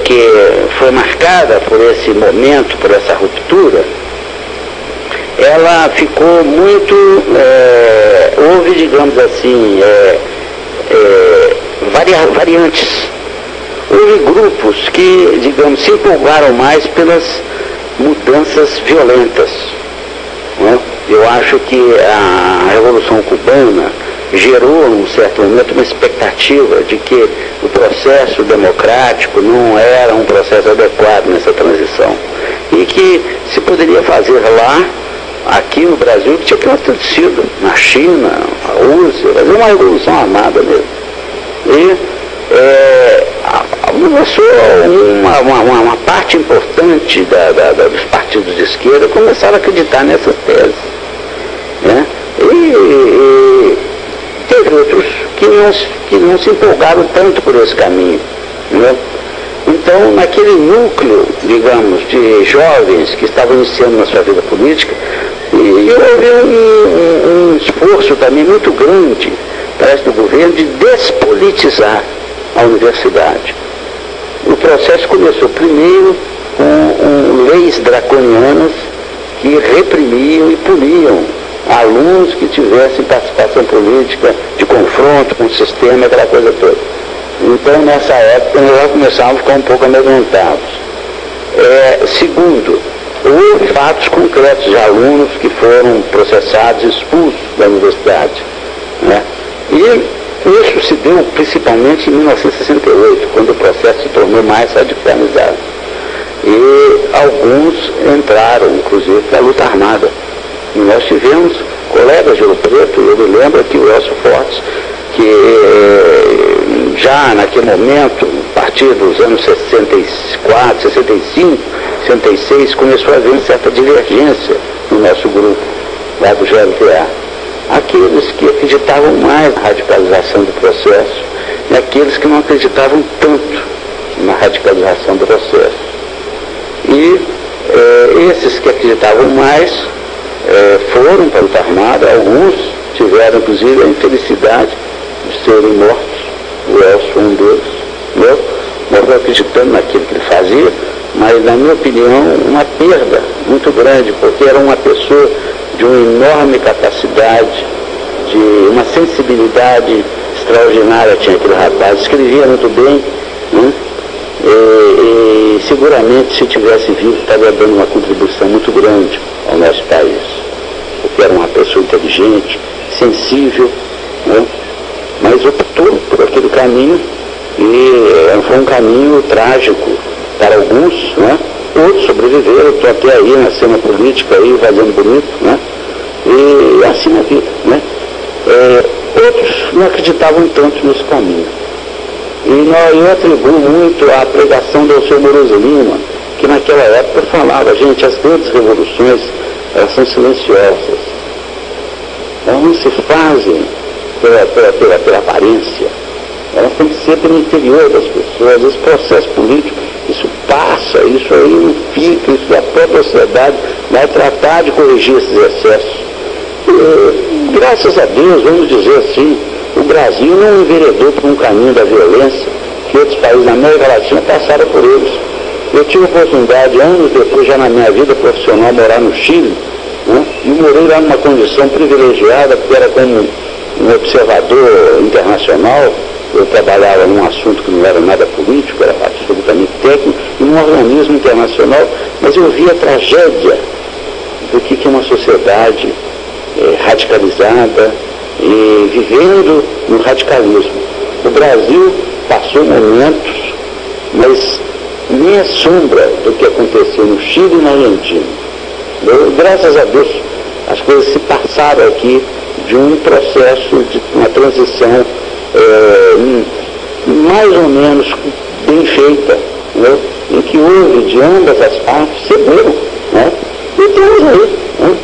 que foi marcada por esse momento, por essa ruptura, ela ficou muito, houve, digamos assim, variantes. Houve grupos que, digamos, se empolgaram mais pelas mudanças violentas, né? Eu acho que a Revolução Cubana gerou, num certo momento, uma expectativa de que o processo democrático não era um processo adequado nessa transição e que se poderia fazer lá, aqui no Brasil, que tinha que ter acontecido na China, na Rússia, fazer uma revolução armada mesmo. E uma parte importante dos partidos de esquerda começaram a acreditar nessas teses, né? E teve outros que não se empolgaram tanto por esse caminho, né? Então, naquele núcleo, digamos, de jovens que estavam iniciando na sua vida política, houve um esforço também muito grande, parece, do governo, de despolitizar a universidade. O processo começou primeiro com leis draconianas que reprimiam e puniam alunos que tivessem participação política, de confronto com o sistema, aquela coisa toda. Então, nessa época, nós já começávamos a ficar um pouco amedrontados. Segundo, houve fatos concretos de alunos que foram processados e expulsos da universidade, né? E isso se deu principalmente em 1968, quando o processo se tornou mais radicalizado. E alguns entraram, inclusive, para a luta armada. E nós tivemos colegas de Ouro Preto, eu me lembro que o Elcio Fortes, que já naquele momento, a partir dos anos 64, 65, 66, começou a haver uma certa divergência no nosso grupo, lá do GLTA. Aqueles que acreditavam mais na radicalização do processo e aqueles que não acreditavam tanto na radicalização do processo. E esses que acreditavam mais foram para a luta armada, alguns tiveram inclusive a infelicidade de serem mortos. O Elcio foi um deles, morreu acreditando naquilo que ele fazia, mas, na minha opinião, uma perda muito grande, porque era uma pessoa de uma enorme capacidade, de uma sensibilidade extraordinária tinha aquele rapaz, escrevia muito bem, né? E seguramente, se tivesse vivo, estaria dando uma contribuição muito grande ao nosso país, porque era uma pessoa inteligente, sensível, né? Mas optou por aquele caminho e foi um caminho trágico para alguns, né? Outros sobreviveram, estou até aí na cena política, aí, fazendo bonito, né? E assim a vida, né? Outros não acreditavam tanto nesse caminho. E eu atribuo muito à pregação do Alceu Moroso Lima, que naquela época falava, gente, as grandes revoluções, elas são silenciosas. Elas não se fazem pela aparência. Elas têm que ser pelo interior das pessoas. Esse processo político, isso passa, isso aí não fica, isso a própria sociedade vai tratar de corrigir esses excessos. Graças a Deus, vamos dizer assim, o Brasil não enveredou por um caminho da violência que outros países da América Latina passaram por eles. Eu tive a oportunidade, anos depois, já na minha vida profissional, morar no Chile, né? E morei lá numa condição privilegiada, porque era como um observador internacional. Eu trabalhava num assunto que não era nada político, era absolutamente técnico, e num organismo internacional, mas eu vi a tragédia do que é uma sociedade radicalizada e vivendo no radicalismo. O Brasil passou momentos, mas nem a sombra do que aconteceu no Chile e na Argentina. Graças a Deus, as coisas se passaram aqui de um processo, de uma transição mais ou menos bem feita, né? Em que houve de ambas as partes, cederam, né? E temos aí, né?